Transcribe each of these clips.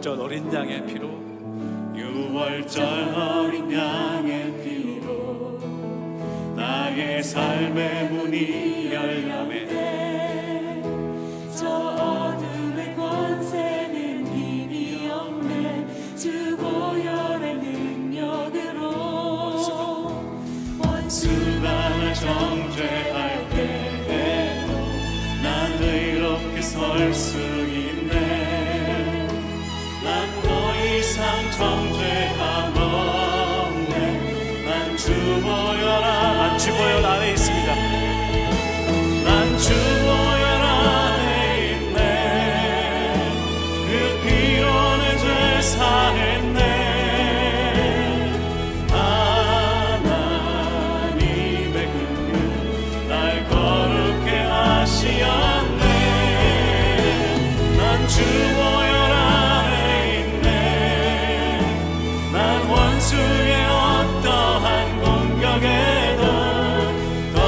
유월절 어린 양의 피로, 유월절 어린 양의 피로 나의 삶의 문이 열렸네. 저 어둠의 권세는 힘이 없네. 주 보혈의 능력으로 원수가 날 정죄할 때에도 난 의롭게 설 수 있네. 난 더 이상 정죄함 없네. 난 주 보혈 안에 있습니다. 난 주 보혈 안에 있네. 그 피로 내 죄 사했네. 하나님의 긍휼 날 거룩해 하시었네. 난 주 보혈 안에 있네. 난 원수의 어떠한 공격에도 더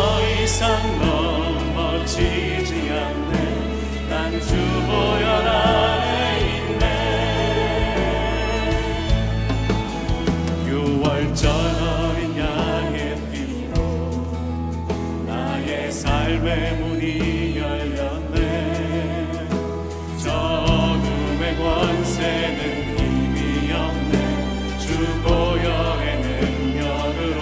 이상 넘어지지 않네. 난 주 보혈 안에 있네. 유월절 어린 양의 피로 나의 삶의 문이 열렸네. 저 어둠의 권세는 힘이 없네. 주 보혈의 능력으로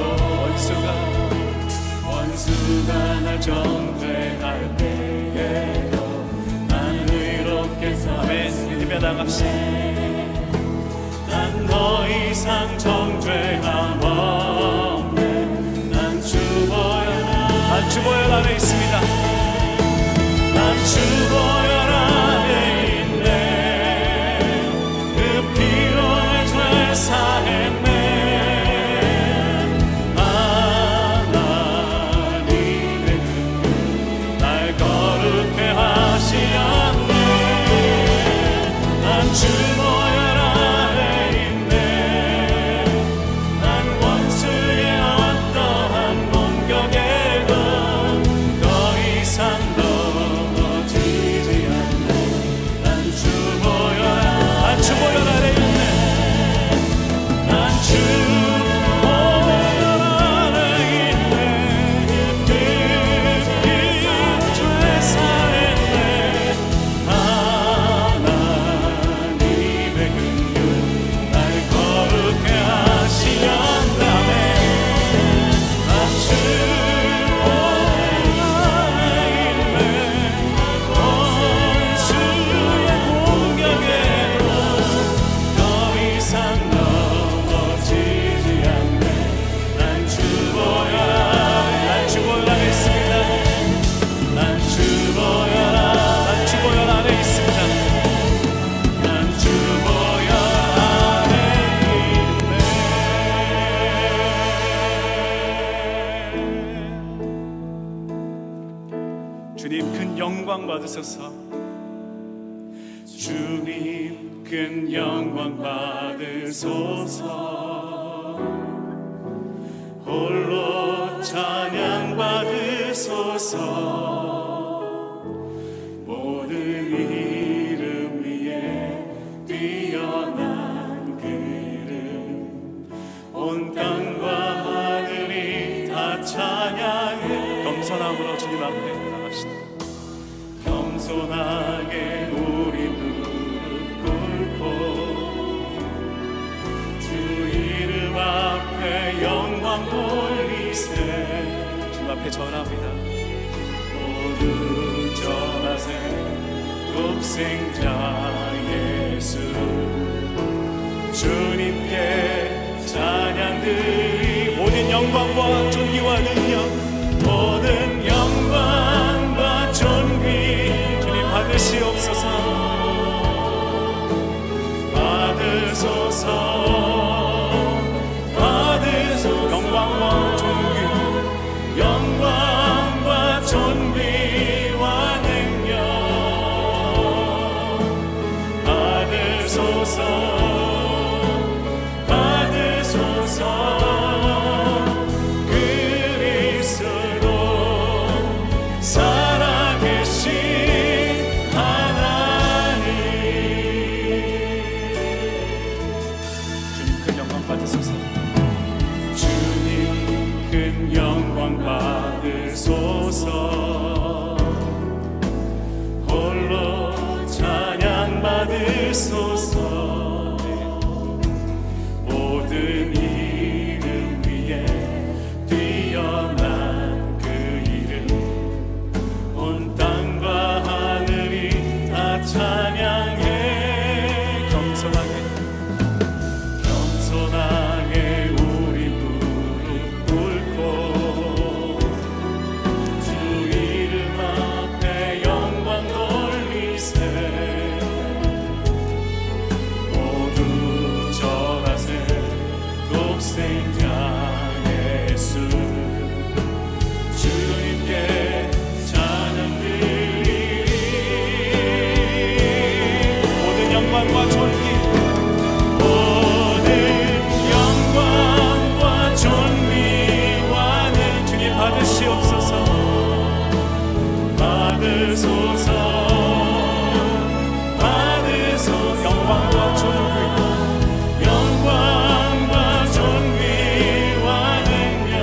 원수가 날 정죄할 때에도 난 의롭게 서네. 예배 나갑시다. 난 더 이상 정죄함 없네. 난 주 보혈 안에 있습니다. 난 주 보혈 안에 있네. 그 피로 내 죄 사했네. 하나님의 긍휼 날 거룩해 하시었네. 난 주 보혈 안에 있네. 난 원수의 어떠한 공격에도 더 이상 넘어지지 않네. 난 주 보혈 안에 있네. 난 주 보혈 안에 있네. 그 죄 사했네. 하나님의 긍휼 날 거룩해 하시었다네. 난 주 보혈 안에 있네. 원수의 공격에도 더 이상 넘어지지 않네. 난 주 보혈 안에 있습니다. 난 주 보혈 안에 있습니다. 난 주 보혈 안에 있네. 주님 큰 영광 받으소서. 주님 큰 영광 받으소서. 홀로 찬양 받으소서. 모든 이름 위에 뛰어난 그 이름 온 땅과 하늘이 다 찬양해. 겸손함으로 주님 앞에 나갑시다. 겸손하게 우리 무릎 꿇고 주 이름 앞에 영광 돌리세. 주님 앞에 전합니다. 모두 전하세. 독생자 예수 주님께 찬양 드리. 모든 영광과 존귀와 능력 모든 영광과 존귀 주님 받으시옵소서. 받으소서. 영광과 존귀 영광과 존귀와 능력 받으소서. 받으소서. 그 영광 받으소서. 홀로 찬양 받으소서. 모든 이름 위에 뛰어난 그 이름, 온 땅과 하늘이 다 찬양해. 겸손하게 우리 무릎 꿇고 주 이름 앞에 영광 돌리세. 모두 절하세. 독생자 예수 주님께 찬양 드리리. 모든 영광과 존귀, 모든 영광과 존귀와는 주님 받으시옵소서. 받으소서. 받으소서. 영광과 존귀, 영광과 존귀와 능력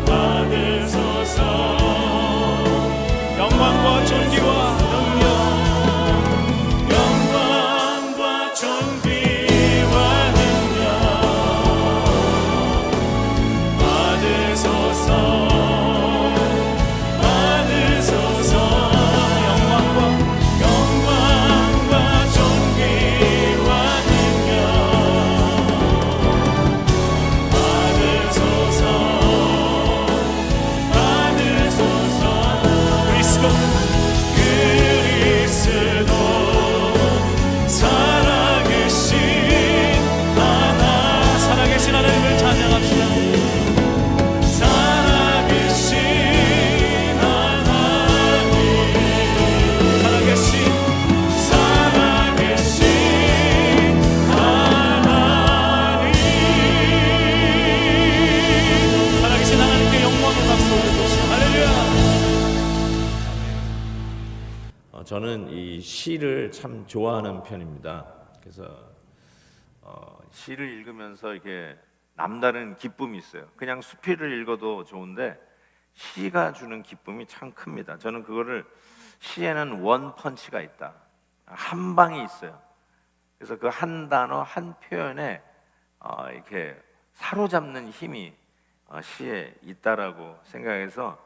받으소서. 영광과 존귀와 능력, 영광과 존귀와 능력 받으소서. 받으소서. 영광과 존귀와 능력 받으소서. 받으소서. 그리스도 살아계신 하나님을 찬양합시다. 살아계신 하나님, 살아계신 하나님께 영광의 박수 올려주시죠. 할렐루야. 저는 이 시를 참 좋아하는 편입니다. 그래서 시를 읽으면서 이게 남다른 기쁨이 있어요. 그냥 수필을 읽어도 좋은데 시가 주는 기쁨이 참 큽니다. 저는 그거를, 시에는 원펀치가 있다, 한 방이 있어요. 그래서 그 한 단어 한 표현에 이렇게 사로잡는 힘이 시에 있다라고 생각해서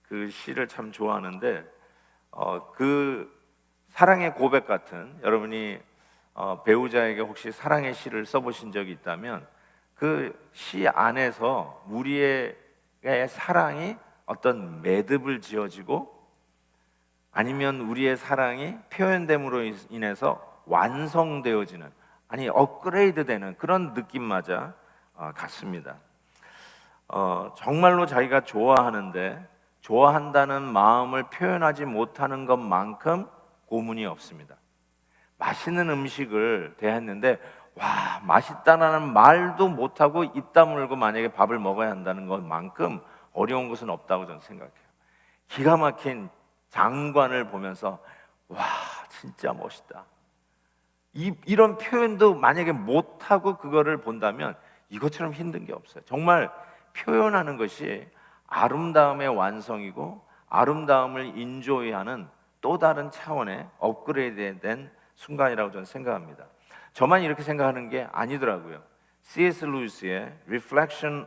그 시를 참 좋아하는데, 그 사랑의 고백 같은, 여러분이 배우자에게 혹시 사랑의 시를 써보신 적이 있다면 그 시 안에서 우리의 사랑이 어떤 매듭을 지어지고, 아니면 우리의 사랑이 표현됨으로 인해서 완성되어지는, 아니 업그레이드 되는 그런 느낌마저 같습니다. 정말로 자기가 좋아하는데 좋아한다는 마음을 표현하지 못하는 것만큼 고문이 없습니다. 맛있는 음식을 대했는데 와, 맛있다라는 말도 못하고 입 다물고 만약에 밥을 먹어야 한다는 것만큼 어려운 것은 없다고 저는 생각해요. 기가 막힌 장관을 보면서 와, 진짜 멋있다, 이런 표현도 만약에 못하고 그거를 본다면 이것처럼 힘든 게 없어요. 정말 표현하는 것이 아름다움의 완성이고 아름다움을 인조이하는 또 다른 차원의 업그레이드된 순간이라고 저는 생각합니다. 저만 이렇게 생각하는 게 아니더라고요. C.S. 루이스의 Reflection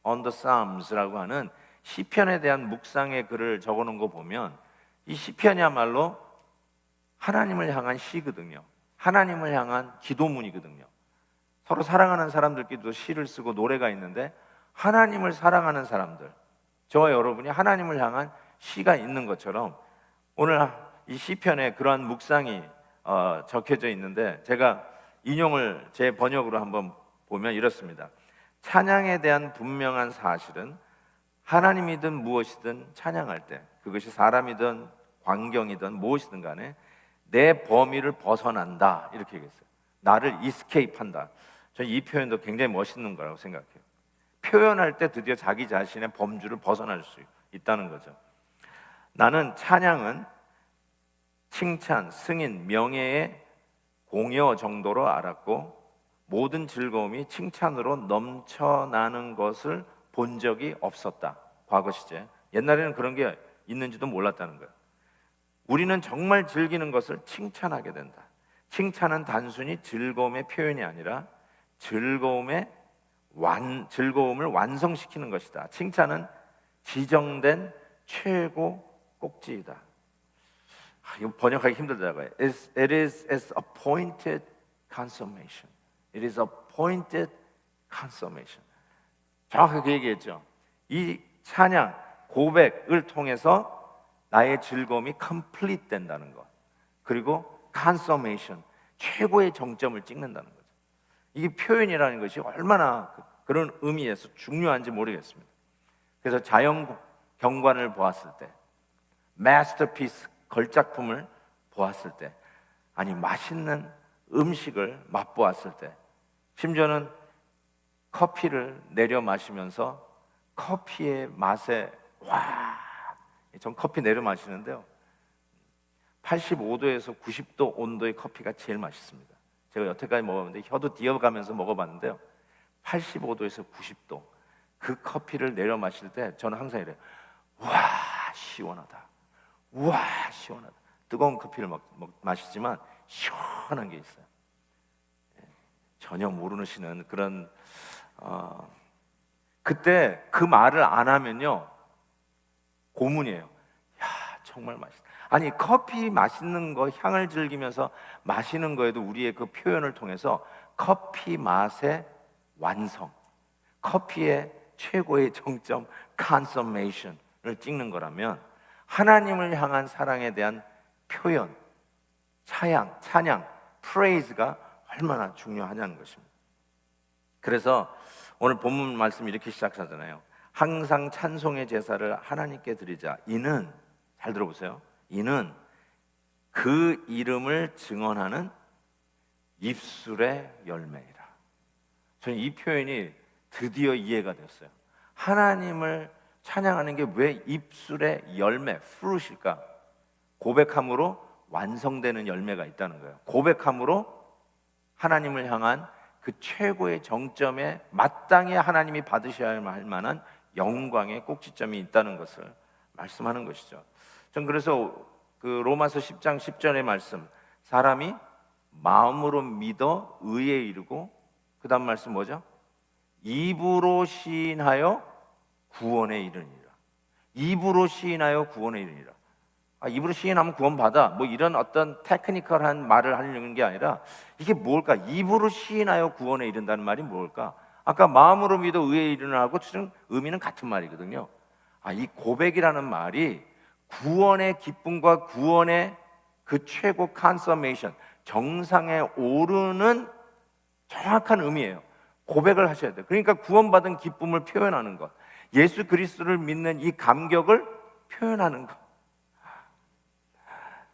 on the Psalms라고 하는 시편에 대한 묵상의 글을 적어놓은 거 보면 이 시편이야말로 하나님을 향한 시거든요. 하나님을 향한 기도문이거든요. 서로 사랑하는 사람들끼리도 시를 쓰고 노래가 있는데, 하나님을 사랑하는 사람들, 저와 여러분이 하나님을 향한 시가 있는 것처럼 오늘 이 시편에 그러한 묵상이 적혀져 있는데, 제가 인용을 제 번역으로 한번 보면 이렇습니다. 찬양에 대한 분명한 사실은 하나님이든 무엇이든 찬양할 때, 그것이 사람이든 광경이든 무엇이든 간에 내 범위를 벗어난다, 이렇게 얘기했어요. 나를 이스케이프한다. 저는 이 표현도 굉장히 멋있는 거라고 생각해요. 표현할 때 드디어 자기 자신의 범주를 벗어날 수 있다는 거죠. 나는 찬양은 칭찬, 승인, 명예의 공여 정도로 알았고, 모든 즐거움이 칭찬으로 넘쳐나는 것을 본 적이 없었다. 과거 시제. 옛날에는 그런 게 있는지도 몰랐다는 거예요. 우리는 정말 즐기는 것을 칭찬하게 된다. 칭찬은 단순히 즐거움의 표현이 아니라 즐거움을 완성시키는 것이다. 칭찬은 지정된 최고 꼭지이다. 이거 번역하기 힘들다고요. It is as appointed consummation. It is appointed consummation. 정확하게 그 얘기했죠. 이 찬양, 고백을 통해서 나의 즐거움이 complete 된다는 것. 그리고 consummation, 최고의 정점을 찍는다는 거죠. 이게 표현이라는 것이 얼마나 그런 의미에서 중요한지 모르겠습니다. 그래서 자연 경관을 보았을 때, 마스터피스 걸작품을 보았을 때, 아니 맛있는 음식을 맛보았을 때, 심지어는 커피를 내려 마시면서 커피의 맛에 전 커피 내려 마시는데요, 85도에서 90도 온도의 커피가 제일 맛있습니다. 제가 여태까지 먹었는데 혀도 디어가면서 먹어봤는데요, 85도에서 90도 그 커피를 내려 마실 때 저는 항상 이래요. 와 시원하다. 와 시원하다. 뜨거운 커피를 마시지만 시원한 게 있어요. 전혀 모르시는 그런 그때 그 말을 안 하면요 고문이에요. 야 정말 맛있다. 아니 커피 맛있는 거 향을 즐기면서 마시는 거에도 우리의 그 표현을 통해서 커피 맛의 완성, 커피의 최고의 정점 consummation을 찍는 거라면 하나님을 향한 사랑에 대한 표현, 찬양, praise가 얼마나 중요하냐는 것입니다. 그래서 오늘 본문 말씀 이렇게 시작하잖아요. 항상 찬송의 제사를 하나님께 드리자. 이는, 잘 들어보세요, 이는 그 이름을 증언하는 입술의 열매이라. 저는 이 표현이 드디어 이해가 됐어요. 하나님을 찬양하는 게 왜 입술의 열매, fruit일까? 고백함으로 완성되는 열매가 있다는 거예요. 고백함으로 하나님을 향한 그 최고의 정점에 마땅히 하나님이 받으셔야 할 만한 영광의 꼭지점이 있다는 것을 말씀하는 것이죠. 전 그래서 그 로마서 10장 10절의 말씀, 사람이 마음으로 믿어 의에 이르고, 그 다음 말씀 뭐죠? 입으로 시인하여 구원에 이르니라. 입으로 시인하여 구원에 이르니라. 입으로 시인하면 구원받아, 뭐 이런 어떤 테크니컬한 말을 하려는 게 아니라 이게 뭘까? 입으로 시인하여 구원에 이른다는 말이 뭘까? 아까 마음으로 믿어 의에 이르는하고 의미는 같은 말이거든요. 이 고백이라는 말이 구원의 기쁨과 구원의 그 최고 컨서메이션, 정상에 오르는 정확한 의미예요. 고백을 하셔야 돼요. 그러니까 구원받은 기쁨을 표현하는 것, 예수 그리스도를 믿는 이 감격을 표현하는 것,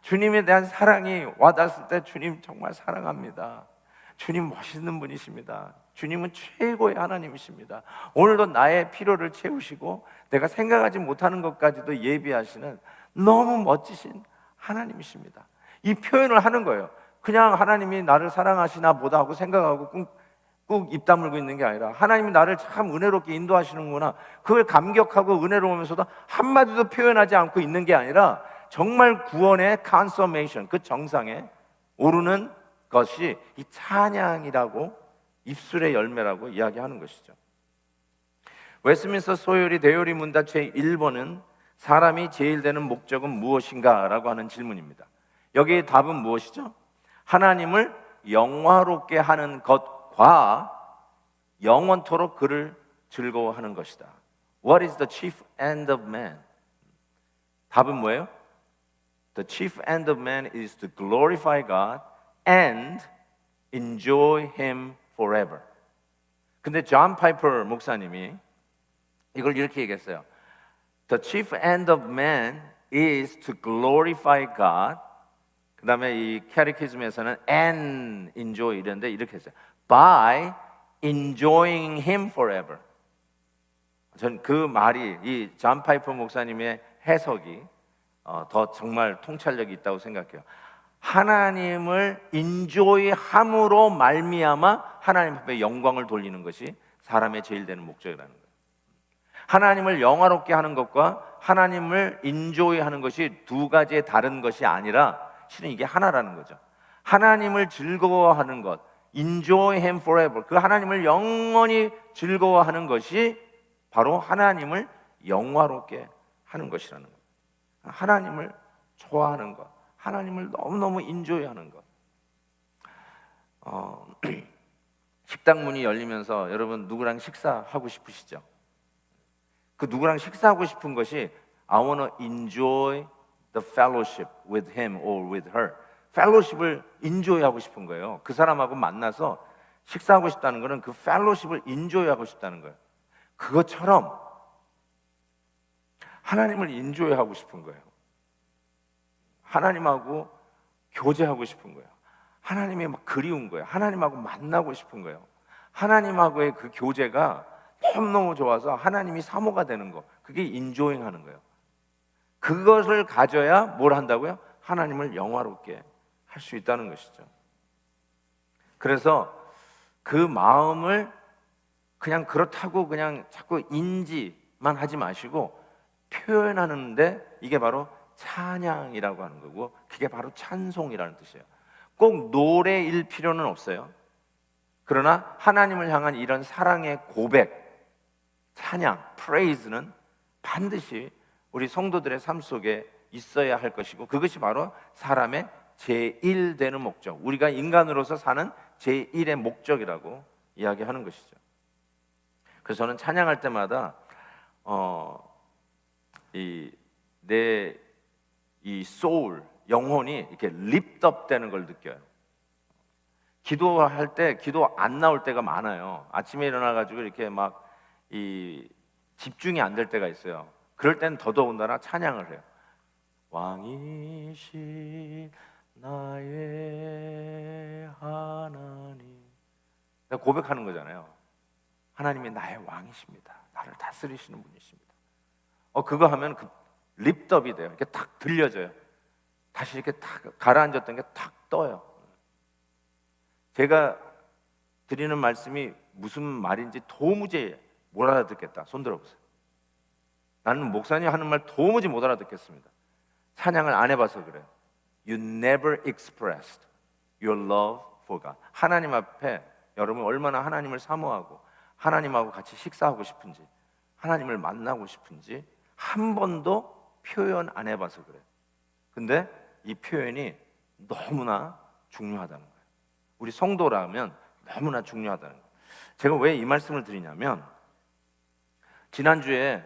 주님에 대한 사랑이 와닿았을 때 주님 정말 사랑합니다. 주님 멋있는 분이십니다. 주님은 최고의 하나님이십니다. 오늘도 나의 필요를 채우시고 내가 생각하지 못하는 것까지도 예비하시는 너무 멋지신 하나님이십니다. 이 표현을 하는 거예요. 그냥 하나님이 나를 사랑하시나 보다 하고 생각하고 꾹 입 다물고 있는 게 아니라 하나님이 나를 참 은혜롭게 인도하시는구나, 그걸 감격하고 은혜로우면서도 한마디도 표현하지 않고 있는 게 아니라 정말 구원의 컨서메이션, 그 정상에 오르는 것이 이 찬양이라고, 입술의 열매라고 이야기하는 것이죠. 웨스민스터 소요리 대요리 문답 제1번은 사람이 제일 되는 목적은 무엇인가? 라고 하는 질문입니다. 여기에 답은 무엇이죠? 하나님을 영화롭게 하는 것과 영원토록 그를 즐거워하는 것이다. What is the chief end of man? 답은 뭐예요? The chief end of man is to glorify God and enjoy Him forever. 근데 존 파이퍼 목사님이 이걸 이렇게 얘기했어요. The chief end of man is to glorify God. 그 다음에 이 캐티키즘에서는 and enjoy 이랬는데 이렇게 했어요. By enjoying Him forever. 전 그 말이, 이 존 파이퍼 목사님의 해석이 더 정말 통찰력이 있다고 생각해요. 하나님을 인조이함으로 말미암아 하나님 앞에 영광을 돌리는 것이 사람의 제일 되는 목적이라는 거예요. 하나님을 영화롭게 하는 것과 하나님을 인조이하는 것이 두 가지의 다른 것이 아니라 실은 이게 하나라는 거죠. 하나님을 즐거워하는 것, enjoy Him forever, 그 하나님을 영원히 즐거워하는 것이 바로 하나님을 영화롭게 하는 것이라는 것. 하나님을 좋아하는 것, 하나님을 너무너무 인조이하는 것. 식당 문이 열리면서 여러분 누구랑 식사하고 싶으시죠? 그 누구랑 식사하고 싶은 것이 I want to enjoy the fellowship with him or with her. fellowship을 enjoy하고 싶은 거예요. 그 사람하고 만나서 식사하고 싶다는 것은 그 fellowship을 enjoy하고 싶다는 거예요. 그것처럼 하나님을 enjoy하고 싶은 거예요. 하나님하고 교제하고 싶은 거예요. 하나님이 막 그리운 거예요. 하나님하고 만나고 싶은 거예요. 하나님하고의 그 교제가 너무너무 좋아서 하나님이 사모가 되는 거, 그게 인조잉 하는 거예요. 그것을 가져야 뭘 한다고요? 하나님을 영화롭게 할 수 있다는 것이죠. 그래서 그 마음을 그냥 그렇다고 그냥 자꾸 인지만 하지 마시고 표현하는데 이게 바로 찬양이라고 하는 거고, 그게 바로 찬송이라는 뜻이에요. 꼭 노래일 필요는 없어요. 그러나 하나님을 향한 이런 사랑의 고백, 찬양, 프레이즈는 반드시 우리 성도들의 삶 속에 있어야 할 것이고, 그것이 바로 사람의 제1 목적, 우리가 인간으로서 사는 제1의 목적이라고 이야기하는 것이죠. 그래서 저는 찬양할 때마다 내 소울, 영혼이 이렇게 립업 되는 걸 느껴요. 기도할 때 기도 안 나올 때가 많아요. 아침에 일어나가지고 이렇게 막 집중이 안 될 때가 있어요. 그럴 땐 더더군다나 찬양을 해요. 왕이신 나의 하나님, 내가 고백하는 거잖아요. 하나님이 나의 왕이십니다. 나를 다스리시는 분이십니다. 그거 하면 그 립업이 돼요. 이렇게 탁 들려져요. 다시 이렇게 탁 가라앉았던 게 탁 떠요. 제가 드리는 말씀이 무슨 말인지 도무지 못 알아듣겠다. 손 들어보세요. 나는 목사님 하는 말 도무지 못 알아듣겠습니다. 찬양을 안 해봐서 그래요. You never expressed your love for God. 하나님 앞에 여러분 얼마나 하나님을 사모하고 하나님하고 같이 식사하고 싶은지, 하나님을 만나고 싶은지 한 번도 표현 안 해봐서 그래요. 근데 이 표현이 너무나 중요하다는 거예요. 우리 성도라면 너무나 중요하다는 거예요. 제가 왜 이 말씀을 드리냐면, 지난주에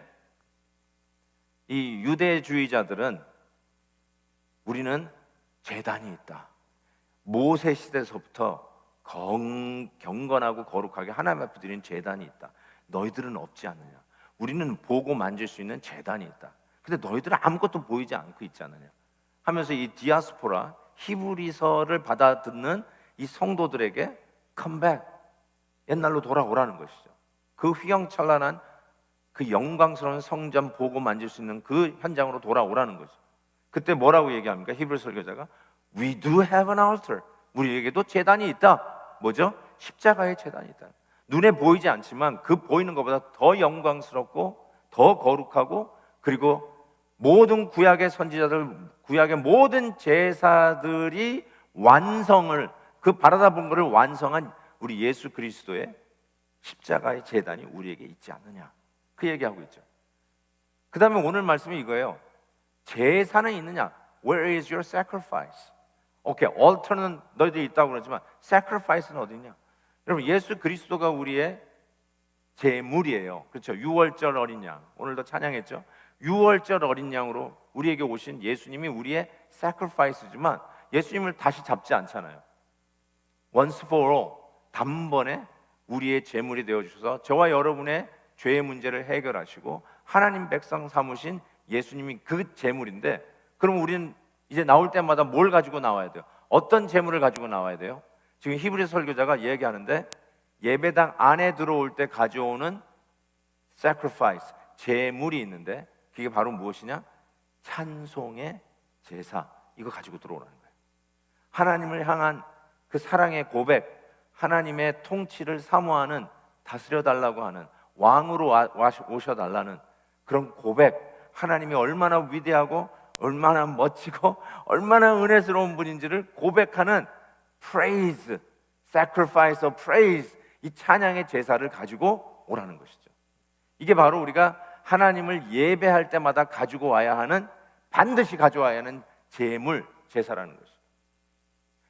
이 유대주의자들은 우리는 제단이 있다, 모세 시대에서부터 경건하고 거룩하게 하나님 앞에 드리는 제단이 있다, 너희들은 없지 않느냐, 우리는 보고 만질 수 있는 제단이 있다, 근데 너희들은 아무것도 보이지 않고 있지 않느냐 하면서 이 디아스포라, 히브리서를 받아듣는 이 성도들에게 컴백, 옛날로 돌아오라는 것이죠. 그 휘황찬란한 그 영광스러운 성전 보고 만질 수 있는 그 현장으로 돌아오라는 거죠. 그때 뭐라고 얘기합니까? 히브리 설교자가 We do have an altar. 우리에게도 제단이 있다. 뭐죠? 십자가의 제단이 있다. 눈에 보이지 않지만 그 보이는 것보다 더 영광스럽고 더 거룩하고, 그리고 모든 구약의 선지자들, 구약의 모든 제사들이 완성을, 그 바라다 본 것을 완성한 우리 예수 그리스도의 십자가의 제단이 우리에게 있지 않느냐, 그 얘기하고 있죠. 그 다음에 오늘 말씀이 이거예요. 제사는 있느냐? Where is your sacrifice? 오케이, altar는 너희들이 있다고 그러지만 sacrifice는 어디 있냐? 여러분, 예수 그리스도가 우리의 제물이에요. 그렇죠? 유월절 어린 양, 오늘도 찬양했죠? 유월절 어린 양으로 우리에게 오신 예수님이 우리의 sacrifice지만 예수님을 다시 잡지 않잖아요. Once for all, 단번에 우리의 제물이 되어주셔서 저와 여러분의 죄의 문제를 해결하시고 하나님 백성 삼으신 예수님이 그 제물인데, 그럼 우리는 이제 나올 때마다 뭘 가지고 나와야 돼요? 어떤 제물을 가지고 나와야 돼요? 지금 히브리 설교자가 얘기하는데, 예배당 안에 들어올 때 가져오는 sacrifice, 제물이 있는데 그게 바로 무엇이냐? 찬송의 제사, 이거 가지고 들어오라는 거예요. 하나님을 향한 그 사랑의 고백, 하나님의 통치를 사모하는, 다스려달라고 하는, 왕으로 오셔달라는 그런 고백, 하나님이 얼마나 위대하고 얼마나 멋지고 얼마나 은혜스러운 분인지를 고백하는 praise, sacrifice of praise, 이 찬양의 제사를 가지고 오라는 것이죠. 이게 바로 우리가 하나님을 예배할 때마다 가지고 와야 하는, 반드시 가져와야 하는 제물, 제사라는 것이죠.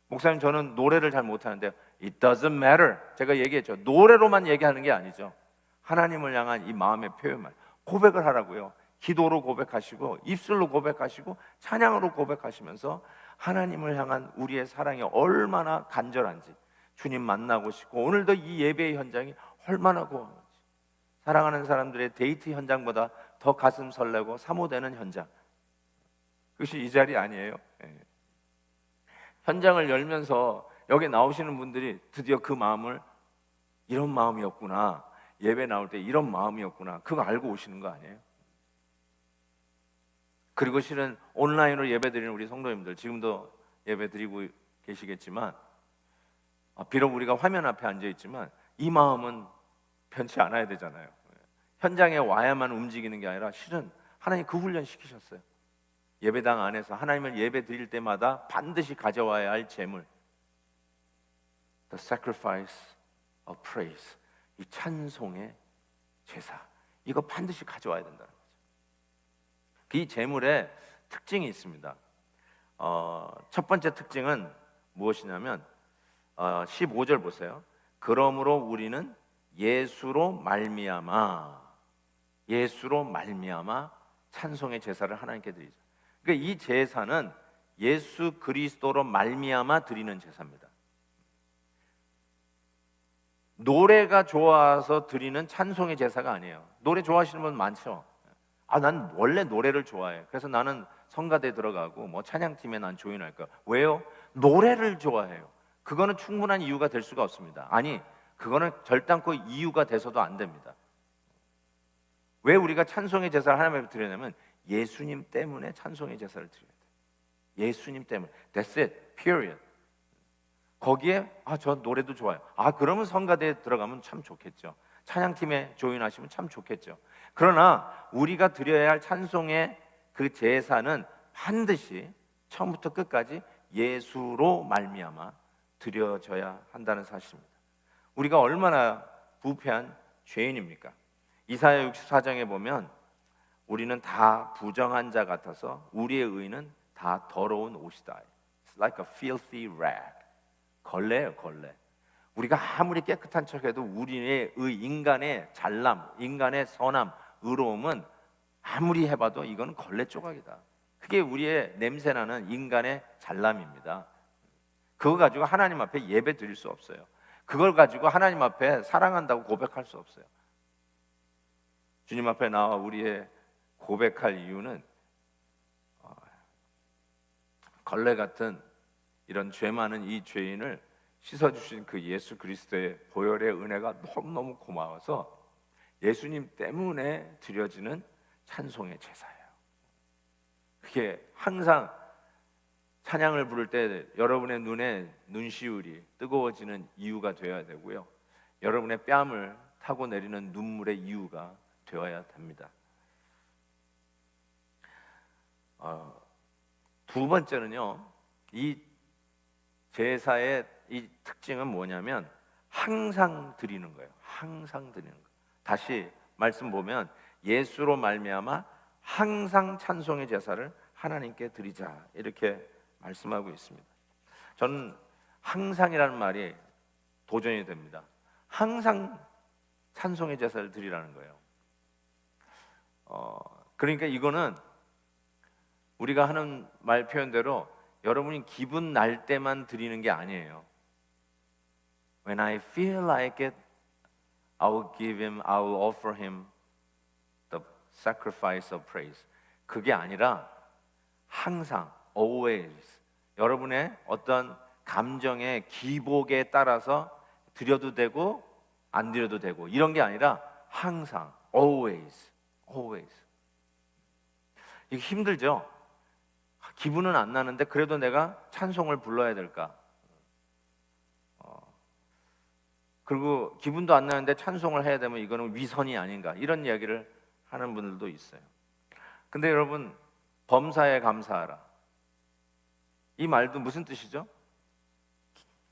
목사님, 저는 노래를 잘 못하는데요. It doesn't matter. 제가 얘기했죠. 노래로만 얘기하는 게 아니죠. 하나님을 향한 이 마음의 표현만, 고백을 하라고요. 기도로 고백하시고, 입술로 고백하시고, 찬양으로 고백하시면서 하나님을 향한 우리의 사랑이 얼마나 간절한지, 주님 만나고 싶고, 오늘도 이 예배의 현장이 얼마나 고마운지, 사랑하는 사람들의 데이트 현장보다 더 가슴 설레고 사모되는 현장, 그것이 이 자리 아니에요. 현장을 열면서 여기 나오시는 분들이 드디어 그 마음을, 이런 마음이었구나, 예배 나올 때 이런 마음이었구나, 그거 알고 오시는 거 아니에요? 그리고 실은 온라인으로 예배드리는 우리 성도님들, 지금도 예배드리고 계시겠지만, 비록 우리가 화면 앞에 앉아있지만 이 마음은 변치 않아야 되잖아요. 현장에 와야만 움직이는 게 아니라 실은 하나님 그 훈련 시키셨어요. 예배당 안에서 하나님을 예배 드릴 때마다 반드시 가져와야 할 제물, The sacrifice of praise, 이 찬송의 제사, 이거 반드시 가져와야 된다는 거죠. 이 제물에 특징이 있습니다. 첫 번째 특징은 무엇이냐면 15절 보세요. 그러므로 우리는 예수로 말미암아 찬송의 제사를 하나님께 드리죠. 그러니까 이 제사는 예수 그리스도로 말미암아 드리는 제사입니다. 노래가 좋아서 드리는 찬송의 제사가 아니에요. 노래 좋아하시는 분 많죠. 난 원래 노래를 좋아해. 그래서 나는 성가대 들어가고 뭐 찬양팀에 난 조인할 거야. 왜요? 노래를 좋아해요. 그거는 충분한 이유가 될 수가 없습니다. 아니, 그거는 결단코 이유가 돼서도 안 됩니다. 왜 우리가 찬송의 제사를 하나님 앞에 드리냐면 예수님 때문에 찬송의 제사를 드려야 돼요. 예수님 때문에. That's it. Period. 거기에 저 노래도 좋아요. 그러면 성가대에 들어가면 참 좋겠죠. 찬양팀에 조인하시면 참 좋겠죠. 그러나 우리가 드려야 할 찬송의 그 제사는 반드시 처음부터 끝까지 예수로 말미암아 드려져야 한다는 사실입니다. 우리가 얼마나 부패한 죄인입니까? 이사야 64장에 보면 우리는 다 부정한 자 같아서 우리의 의는 다 더러운 옷이다. It's like a filthy rag. 걸레예요, 걸레. 우리가 아무리 깨끗한 척해도 우리의 인간의 잘남, 인간의 선함, 의로움은 아무리 해봐도 이건 걸레 조각이다. 그게 우리의 냄새나는 인간의 잘남입니다. 그거 가지고 하나님 앞에 예배 드릴 수 없어요. 그걸 가지고 하나님 앞에 사랑한다고 고백할 수 없어요. 주님 앞에 나와 우리의 고백할 이유는 걸레 같은 이런 죄 많은 이 죄인을 씻어주신 그 예수 그리스도의 보혈의 은혜가 너무너무 고마워서 예수님 때문에 드려지는 찬송의 제사예요. 그게 항상 찬양을 부를 때 여러분의 눈에 눈시울이 뜨거워지는 이유가 되어야 되고요, 여러분의 뺨을 타고 내리는 눈물의 이유가 되어야 됩니다. 두 번째는요, 이 제사의 이 특징은 뭐냐면 항상 드리는 거예요. 항상 드리는 거. 다시 말씀 보면 예수로 말미암아 항상 찬송의 제사를 하나님께 드리자, 이렇게 말씀하고 있습니다. 저는 항상이라는 말이 도전이 됩니다. 항상 찬송의 제사를 드리라는 거예요. 그러니까 이거는 우리가 하는 말 표현대로 여러분이 기분 날 때만 드리는 게 아니에요. When I feel like it, I will offer him the sacrifice of praise. 그게 아니라 항상, always, 여러분의 어떤 감정의 기복에 따라서 드려도 되고 안 드려도 되고 이런 게 아니라 항상, always. 이게 힘들죠? 기분은 안 나는데 그래도 내가 찬송을 불러야 될까? 그리고 기분도 안 나는데 찬송을 해야 되면 이거는 위선이 아닌가, 이런 이야기를 하는 분들도 있어요. 근데 여러분, 범사에 감사하라, 이 말도 무슨 뜻이죠?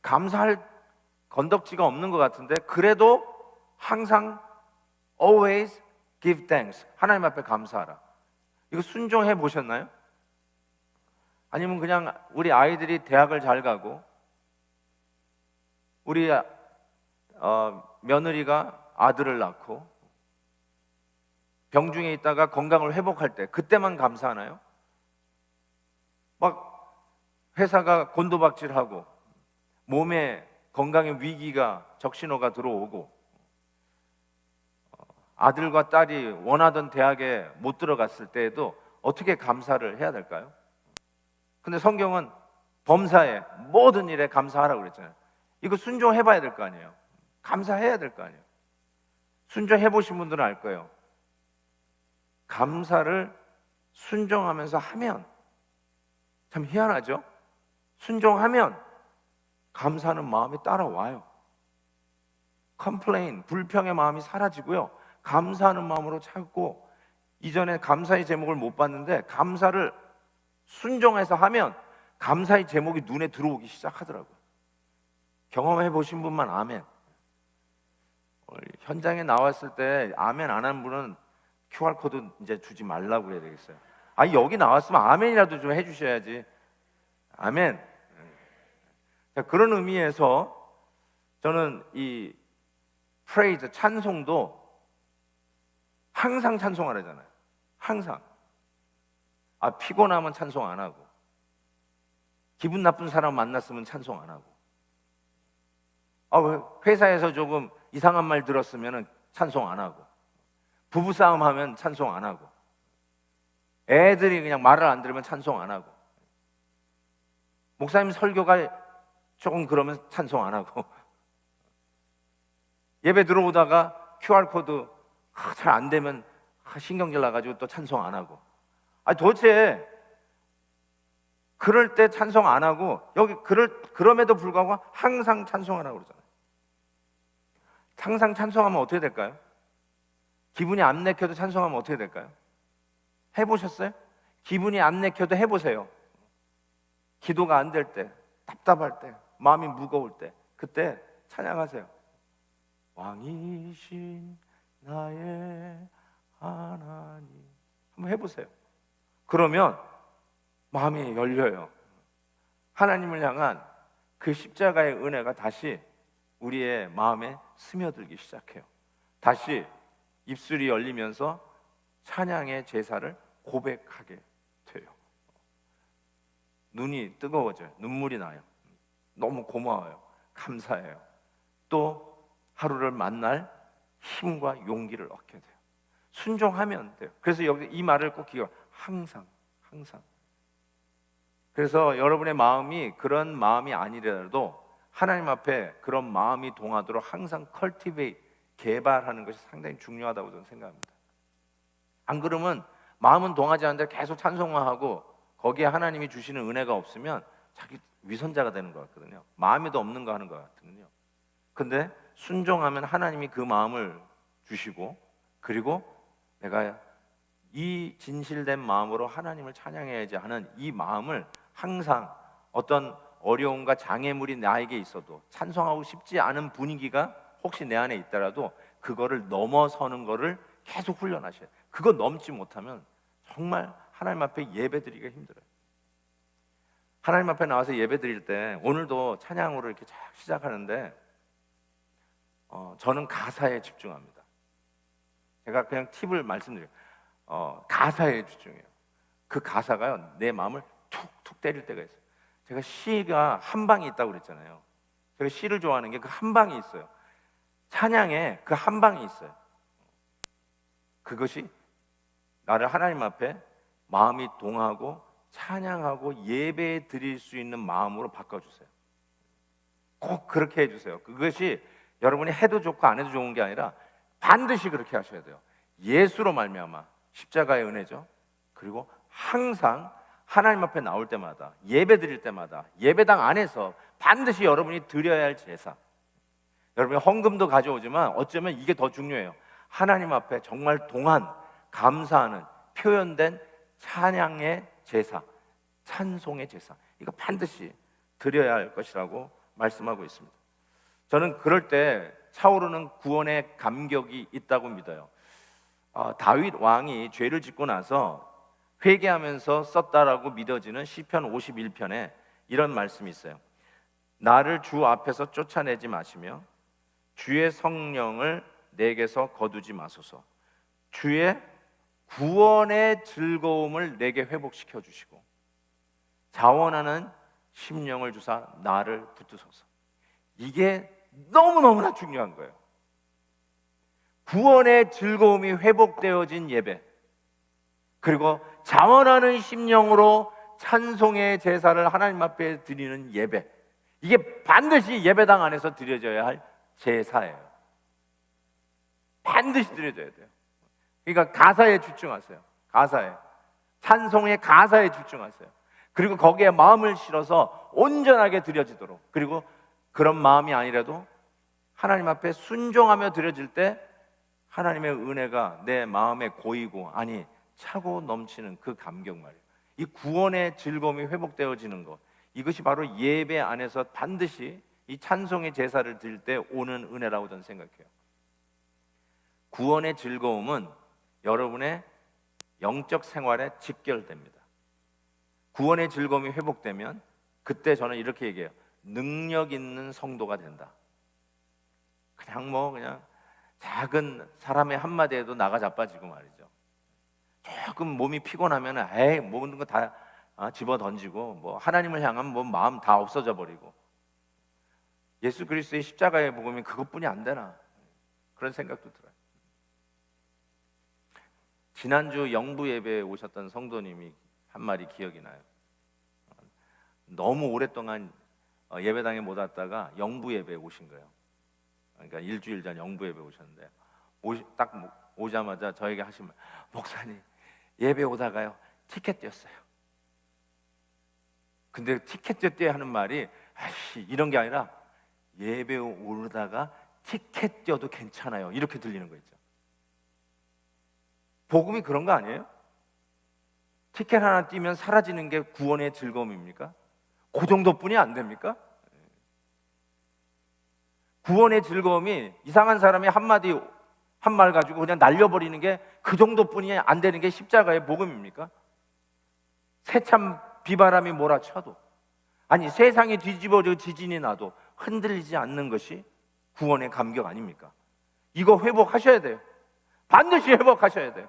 감사할 건덕지가 없는 것 같은데 그래도 항상 always give thanks, 하나님 앞에 감사하라. 이거 순종해 보셨나요? 아니면 그냥 우리 아이들이 대학을 잘 가고 우리 며느리가 아들을 낳고 병중에 있다가 건강을 회복할 때 그때만 감사하나요? 막 회사가 곤두박질하고 몸에 건강의 위기가 적신호가 들어오고 아들과 딸이 원하던 대학에 못 들어갔을 때에도 어떻게 감사를 해야 될까요? 근데 성경은 범사에 모든 일에 감사하라고 그랬잖아요. 이거 순종해 봐야 될 거 아니에요. 감사해야 될 거 아니에요. 순종해 보신 분들은 알 거예요. 감사를 순종하면서 하면, 참 희한하죠? 순종하면 감사하는 마음이 따라와요. 컴플레인, 불평의 마음이 사라지고요, 감사하는 마음으로 찾고, 이전에 감사의 제목을 못 봤는데 감사를 순종해서 하면 감사의 제목이 눈에 들어오기 시작하더라고요. 경험해 보신 분만 아멘. 현장에 나왔을 때 아멘 안 한 분은 QR코드 이제 주지 말라고 그래야 되겠어요. 여기 나왔으면 아멘이라도 좀 해주셔야지. 아멘. 자, 그런 의미에서 저는 이 프레이즈, 찬송도 항상 찬송하라잖아요. 항상. 피곤하면 찬송 안 하고, 기분 나쁜 사람 만났으면 찬송 안 하고, 회사에서 조금 이상한 말 들었으면 찬송 안 하고, 부부싸움 하면 찬송 안 하고, 애들이 그냥 말을 안 들으면 찬송 안 하고, 목사님 설교가 조금 그러면 찬송 안 하고, 예배 들어오다가 QR코드 잘 안 되면 신경질 나가지고 또 찬송 안 하고. 도대체 그럴 때 찬송 안 하고, 그럼에도 불구하고 항상 찬송하라고 그러잖아요. 항상 찬송하면 어떻게 될까요? 기분이 안 내켜도 찬송하면 어떻게 될까요? 해보셨어요? 기분이 안 내켜도 해보세요. 기도가 안 될 때, 답답할 때, 마음이 무거울 때, 그때 찬양하세요. 왕이신 나의 하나님. 한번 해보세요. 그러면 마음이 열려요. 하나님을 향한 그 십자가의 은혜가 다시 우리의 마음에 스며들기 시작해요. 다시 입술이 열리면서 찬양의 제사를 고백하게 돼요. 눈이 뜨거워져요. 눈물이 나요. 너무 고마워요. 감사해요. 또 하루를 만날 힘과 용기를 얻게 돼요. 순종하면 돼요. 그래서 여기 이 말을 꼭 기억해요. 항상. 그래서 여러분의 마음이 그런 마음이 아니더라도 하나님 앞에 그런 마음이 동하도록 항상 개발하는 것이 상당히 중요하다고 저는 생각합니다. 안 그러면 마음은 동하지 않는데 계속 찬송만 하고 거기에 하나님이 주시는 은혜가 없으면 자기 위선자가 되는 것 같거든요. 마음에도 없는 거 하는 것 같거든요. 근데 순종하면 하나님이 그 마음을 주시고, 그리고 내가 이 진실된 마음으로 하나님을 찬양해야지 하는 이 마음을 항상 어떤 어려움과 장애물이 나에게 있어도, 찬송하고 싶지 않은 분위기가 혹시 내 안에 있더라도 그거를 넘어서는 거를 계속 훈련하셔야 돼요. 그거 넘지 못하면 정말 하나님 앞에 예배드리기가 힘들어요. 하나님 앞에 나와서 예배드릴 때, 오늘도 찬양으로 이렇게 쫙 시작하는데 저는 가사에 집중합니다. 제가 그냥 팁을 말씀드려요. 가사에 집중해요. 그 가사가요, 내 마음을 툭툭 때릴 때가 있어요. 제가 시가 한 방이 있다고 그랬잖아요. 제가 시를 좋아하는 게 그 한 방이 있어요. 찬양에 그 한 방이 있어요. 그것이 나를 하나님 앞에 마음이 동하고 찬양하고 예배 드릴 수 있는 마음으로 바꿔주세요. 꼭 그렇게 해주세요. 그것이 여러분이 해도 좋고 안 해도 좋은 게 아니라 반드시 그렇게 하셔야 돼요. 예수로 말미암아 십자가의 은혜죠. 그리고 항상 하나님 앞에 나올 때마다, 예배 드릴 때마다, 예배당 안에서 반드시 여러분이 드려야 할 제사, 여러분이 헌금도 가져오지만 어쩌면 이게 더 중요해요. 하나님 앞에 정말 동안 감사하는 표현된 찬양의 제사, 찬송의 제사, 이거 반드시 드려야 할 것이라고 말씀하고 있습니다. 저는 그럴 때 차오르는 구원의 감격이 있다고 믿어요. 다윗 왕이 죄를 짓고 나서 회개하면서 썼다라고 믿어지는 시편 51편에 이런 말씀이 있어요. 나를 주 앞에서 쫓아내지 마시며 주의 성령을 내게서 거두지 마소서. 주의 구원의 즐거움을 내게 회복시켜 주시고 자원하는 심령을 주사 나를 붙드소서. 이게 너무너무나 중요한 거예요. 구원의 즐거움이 회복되어진 예배, 그리고 자원하는 심령으로 찬송의 제사를 하나님 앞에 드리는 예배, 이게 반드시 예배당 안에서 드려져야 할 제사예요. 반드시 드려져야 돼요. 그러니까 가사에 집중하세요. 가사에, 찬송의 가사에 집중하세요. 그리고 거기에 마음을 실어서 온전하게 드려지도록, 그리고 그런 마음이 아니라도 하나님 앞에 순종하며 드려질 때 하나님의 은혜가 내 마음에 고이고, 아니 차고 넘치는 그 감격 말이에요. 이 구원의 즐거움이 회복되어지는 것, 이것이 바로 예배 안에서 반드시 이 찬송의 제사를 드릴 때 오는 은혜라고 저는 생각해요. 구원의 즐거움은 여러분의 영적 생활에 직결됩니다. 구원의 즐거움이 회복되면 그때 저는 이렇게 얘기해요. 능력 있는 성도가 된다. 그냥 작은 사람의 한마디에도 나가 자빠지고 말이죠. 조금 몸이 피곤하면 모든 거 다 집어 던지고, 뭐 하나님을 향한 뭐 마음 다 없어져 버리고, 예수 그리스도의 십자가의 복음이 그것뿐이 안 되나, 그런 생각도 들어요. 지난주 영부 예배에 오셨던 성도님이 한 말이 기억이 나요. 너무 오랫동안 예배당에 못 왔다가 영부 예배에 오신 거예요. 그러니까 일주일 전 영부 예배 오셨는데, 딱 오자마자 저에게 하신 말, 목사님 예배 오다가요 티켓 띄었어요. 근데 티켓 띄었대 하는 말이 이런 게 아니라 예배 오르다가 티켓 띄어도 괜찮아요, 이렇게 들리는 거 있죠. 복음이 그런 거 아니에요? 티켓 하나 띄면 사라지는 게 구원의 즐거움입니까? 그 정도뿐이 안 됩니까? 구원의 즐거움이 이상한 사람이 한마디 한 말 가지고 그냥 날려버리는 게 그 정도뿐이 안 되는 게 십자가의 복음입니까? 세참 비바람이 몰아쳐도, 아니 세상이 뒤집어져 지진이 나도 흔들리지 않는 것이 구원의 감격 아닙니까? 이거 회복하셔야 돼요. 반드시 회복하셔야 돼요.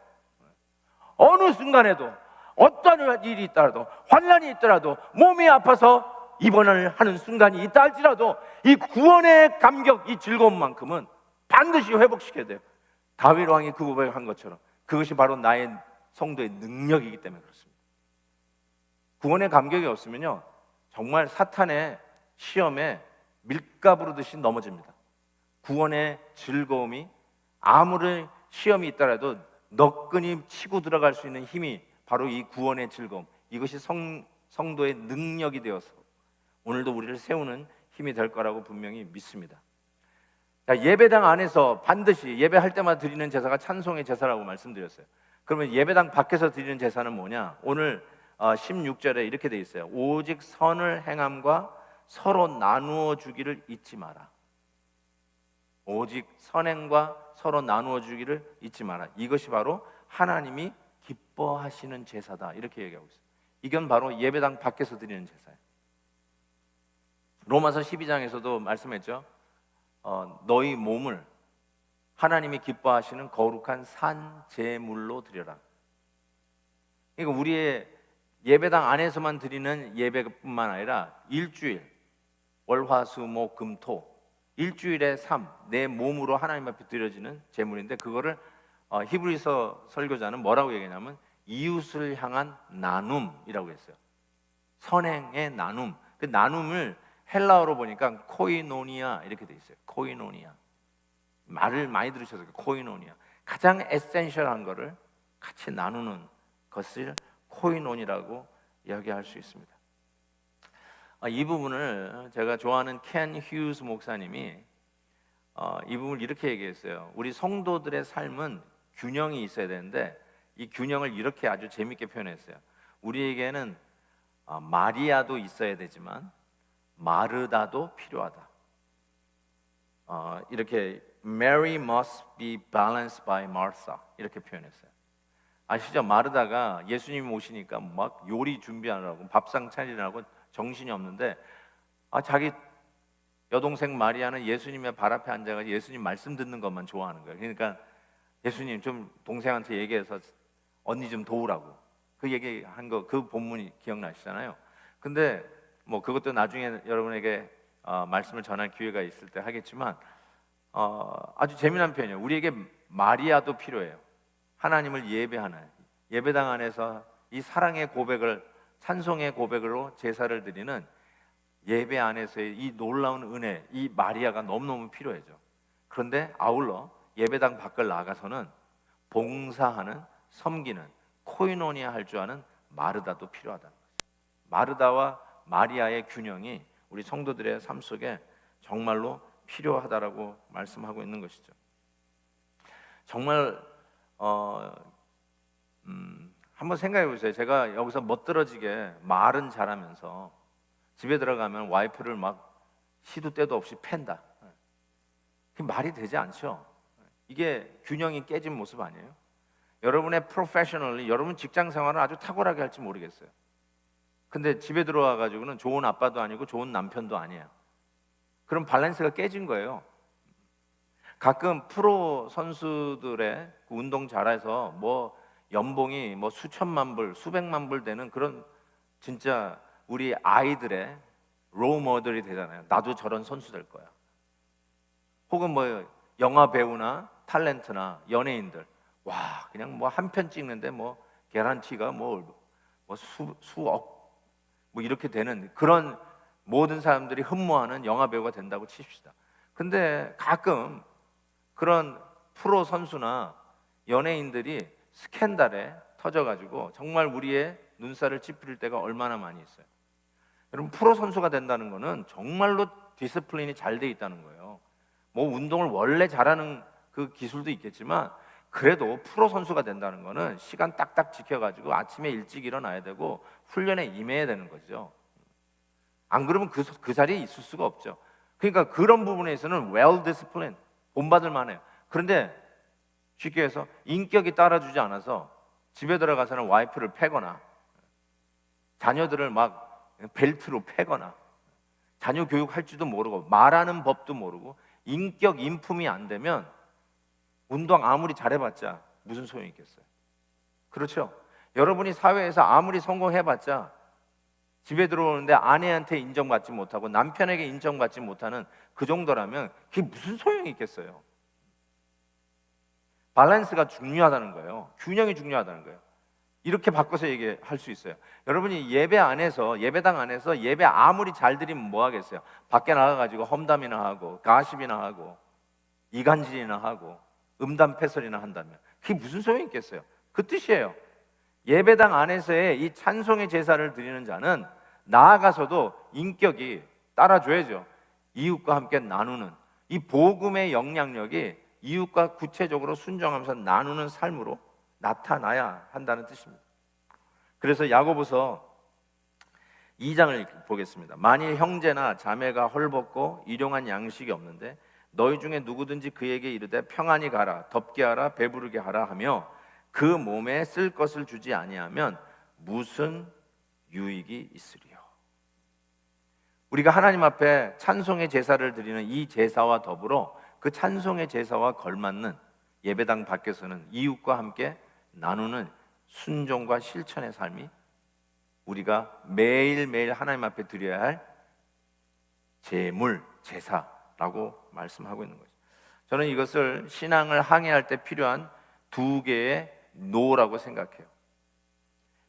어느 순간에도 어떤 일이 있더라도, 환난이 있더라도, 몸이 아파서 입원을 하는 순간이 있다 할지라도 이 구원의 감격, 이 즐거움만큼은 반드시 회복시켜야 돼요. 다윗 왕이 그 고백을 한 것처럼 그것이 바로 나의 성도의 능력이기 때문에 그렇습니다. 구원의 감격이 없으면요 정말 사탄의 시험에 밀가루 부르듯이 넘어집니다. 구원의 즐거움이, 아무리 시험이 있더라도 너끈히 치고 들어갈 수 있는 힘이 바로 이 구원의 즐거움, 이것이 성도의 능력이 되어서 오늘도 우리를 세우는 힘이 될 거라고 분명히 믿습니다. 자, 예배당 안에서 반드시 예배할 때마다 드리는 제사가 찬송의 제사라고 말씀드렸어요. 그러면 예배당 밖에서 드리는 제사는 뭐냐? 오늘 16절에 이렇게 돼 있어요. 오직 선을 행함과 서로 나누어 주기를 잊지 마라. 오직 선행과 서로 나누어 주기를 잊지 마라. 이것이 바로 하나님이 기뻐하시는 제사다, 이렇게 얘기하고 있어요. 이건 바로 예배당 밖에서 드리는 제사예요. 로마서 12장에서도 말씀했죠. 너희 몸을 하나님이 기뻐하시는 거룩한 산 제물로 드려라. 그러니까 우리의 예배당 안에서만 드리는 예배뿐만 아니라 일주일, 월화수목금토 일주일의 삶, 내 몸으로 하나님 앞에 드려지는 제물인데, 그거를 히브리서 설교자는 뭐라고 얘기하냐면 이웃을 향한 나눔이라고 했어요. 선행의 나눔. 그 나눔을 헬라어로 보니까 코이노니아 이렇게 돼 있어요. 코이노니아. 말을 많이 들으셔서 코이노니아. 가장 에센셜한 거를 같이 나누는 것을 코이노니라고 이야기할 수 있습니다. 이 부분을 제가 좋아하는 켄 휴즈 목사님이 이 부분을 이렇게 얘기했어요. 우리 성도들의 삶은 균형이 있어야 되는데 이 균형을 이렇게 아주 재밌게 표현했어요. 우리에게는 마리아도 있어야 되지만 마르다도 필요하다. 이렇게 Mary must be balanced by Martha 이렇게 표현했어요. 아시죠? 마르다가 예수님 오시니까 막 요리 준비하느라고 밥상 차리느라고 정신이 없는데 자기 여동생 마리아는 예수님의 발 앞에 앉아서 예수님 말씀 듣는 것만 좋아하는 거예요. 그러니까 예수님 좀 동생한테 얘기해서 언니 좀 도우라고 그 얘기한 거 그 본문이 기억나시잖아요. 근데 뭐 그것도 나중에 여러분에게 말씀을 전할 기회가 있을 때 하겠지만 아주 재미난 표현이에요. 우리에게 마리아도 필요해요. 하나님을 예배하는 예배당 안에서 이 사랑의 고백을 찬송의 고백으로 제사를 드리는 예배 안에서의 이 놀라운 은혜, 이 마리아가 너무너무 필요해져. 그런데 아울러 예배당 밖을 나가서는 봉사하는, 섬기는, 코이노니아 할 줄 아는 마르다도 필요하다는 거죠. 마르다와 마리아의 균형이 우리 성도들의 삶 속에 정말로 필요하다라고 말씀하고 있는 것이죠. 정말 한번 생각해 보세요. 제가 여기서 멋들어지게 말은 잘하면서 집에 들어가면 와이프를 막 시도 때도 없이 팬다. 그게 말이 되지 않죠. 이게 균형이 깨진 모습 아니에요? 여러분의 프로페셔널리 여러분 직장 생활은 아주 탁월하게 할지 모르겠어요. 근데 집에 들어와 가지고는 좋은 아빠도 아니고 좋은 남편도 아니에요. 그럼 밸런스가 깨진 거예요. 가끔 프로 선수들의 그 운동 잘해서 뭐 연봉이 뭐 수천만 불, 수백만 불 되는 그런 진짜 우리 아이들의 롤 모델이 되잖아요. 나도 저런 선수 될 거야. 혹은 뭐 영화 배우나 탤런트나 연예인들, 와 그냥 뭐 한 편 찍는데 뭐 개런티가 뭐 수억 뭐 이렇게 되는 그런 모든 사람들이 흠모하는 영화 배우가 된다고 칩시다. 근데 가끔 그런 프로 선수나 연예인들이 스캔들에 터져가지고 정말 우리의 눈살을 찌푸릴 때가 얼마나 많이 있어요. 여러분 프로 선수가 된다는 거는 정말로 디스플린이 잘 돼 있다는 거예요. 뭐 운동을 원래 잘하는 그 기술도 있겠지만 그래도 프로 선수가 된다는 거는 시간 딱딱 지켜가지고 아침에 일찍 일어나야 되고 훈련에 임해야 되는 거죠. 안 그러면 그 자리에 있을 수가 없죠. 그러니까 그런 부분에서는 well disciplined, 본받을 만해요. 그런데 쉽게 해서 인격이 따라주지 않아서 집에 들어가서는 와이프를 패거나 자녀들을 막 벨트로 패거나 자녀 교육할 줄도 모르고 말하는 법도 모르고 인격 인품이 안 되면 운동 아무리 잘해봤자 무슨 소용이 있겠어요? 그렇죠? 여러분이 사회에서 아무리 성공해봤자 집에 들어오는데 아내한테 인정받지 못하고 남편에게 인정받지 못하는 그 정도라면 그게 무슨 소용이 있겠어요? 밸런스가 중요하다는 거예요. 균형이 중요하다는 거예요. 이렇게 바꿔서 얘기할 수 있어요. 여러분이 예배 안에서 예배당 안에서 예배 아무리 잘 드리면 뭐 하겠어요? 밖에 나가가지고 험담이나 하고 가십이나 하고 이간질이나 하고 음담패설이나 한다면 그게 무슨 소용이 있겠어요? 그 뜻이에요. 예배당 안에서의 이 찬송의 제사를 드리는 자는 나아가서도 인격이 따라줘야죠. 이웃과 함께 나누는 이 복음의 영향력이 이웃과 구체적으로 순종하면서 나누는 삶으로 나타나야 한다는 뜻입니다. 그래서 야고보서 2장을 보겠습니다. 만일 형제나 자매가 헐벗고 일용한 양식이 없는데 너희 중에 누구든지 그에게 이르되 평안히 가라, 덥게 하라, 배부르게 하라 하며 그 몸에 쓸 것을 주지 아니하면 무슨 유익이 있으리요? 우리가 하나님 앞에 찬송의 제사를 드리는 이 제사와 더불어 그 찬송의 제사와 걸맞는 예배당 밖에서는 이웃과 함께 나누는 순종과 실천의 삶이 우리가 매일매일 하나님 앞에 드려야 할 제물, 제사라고 말씀하고 있는 거죠. 저는 이것을 신앙을 항해할 때 필요한 두 개의 노라고 생각해요.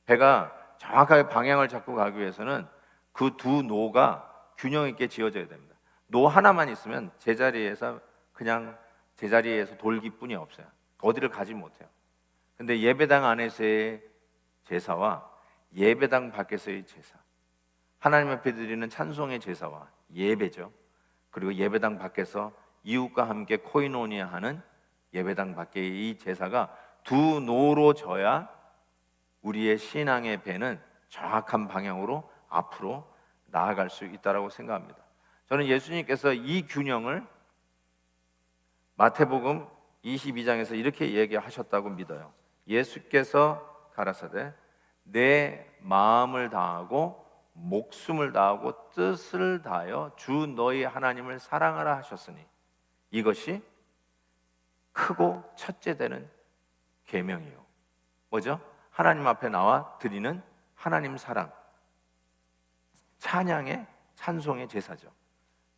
배가 정확하게 방향을 잡고 가기 위해서는 그 두 노가 균형 있게 지어져야 됩니다. 노 하나만 있으면 제자리에서 그냥 제자리에서 돌기뿐이 없어요. 어디를 가지 못해요. 근데 예배당 안에서의 제사와 예배당 밖에서의 제사, 하나님 앞에 드리는 찬송의 제사와 예배죠. 그리고 예배당 밖에서 이웃과 함께 코이노니아하는 예배당 밖의 이 제사가 두 노로 져야 우리의 신앙의 배는 정확한 방향으로 앞으로 나아갈 수 있다고 생각합니다. 저는 예수님께서 이 균형을 마태복음 22장에서 이렇게 얘기하셨다고 믿어요. 예수께서 가라사대 내 마음을 다하고 목숨을 다하고 뜻을 다하여 주 너희 하나님을 사랑하라 하셨으니 이것이 크고 첫째 되는 계명이요. 뭐죠? 하나님 앞에 나와 드리는 하나님 사랑, 찬양의 찬송의 제사죠.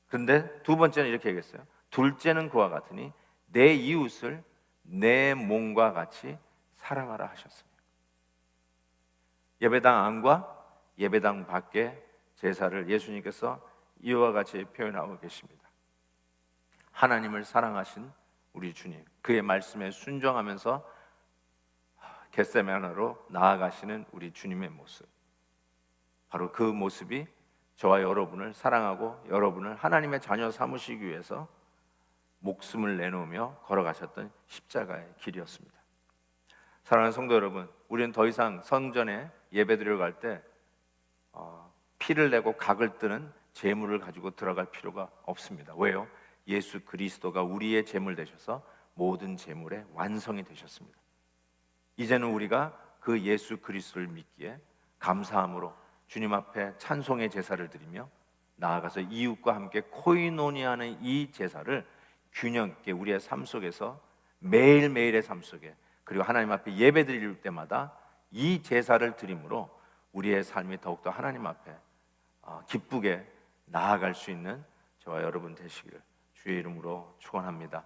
그런데 두 번째는 이렇게 얘기했어요. 둘째는 그와 같으니 내 이웃을 내 몸과 같이 사랑하라 하셨습니다. 예배당 안과 예배당 밖의 제사를 예수님께서 이와 같이 표현하고 계십니다. 하나님을 사랑하신 우리 주님, 그의 말씀에 순종하면서 겟세마네로 나아가시는 우리 주님의 모습, 바로 그 모습이 저와 여러분을 사랑하고 여러분을 하나님의 자녀 삼으시기 위해서 목숨을 내놓으며 걸어가셨던 십자가의 길이었습니다. 사랑하는 성도 여러분, 우리는 더 이상 성전에 예배드리러 갈 때 피를 내고 각을 뜨는 제물을 가지고 들어갈 필요가 없습니다. 왜요? 예수 그리스도가 우리의 제물 되셔서 모든 제물의 완성이 되셨습니다. 이제는 우리가 그 예수 그리스도를 믿기에 감사함으로 주님 앞에 찬송의 제사를 드리며 나아가서 이웃과 함께 코이노니아하는 이 제사를 균형 있게 우리의 삶 속에서 매일매일의 삶 속에, 그리고 하나님 앞에 예배 드릴 때마다 이 제사를 드림으로 우리의 삶이 더욱더 하나님 앞에 기쁘게 나아갈 수 있는 저와 여러분 되시기를 주의 이름으로 축원합니다.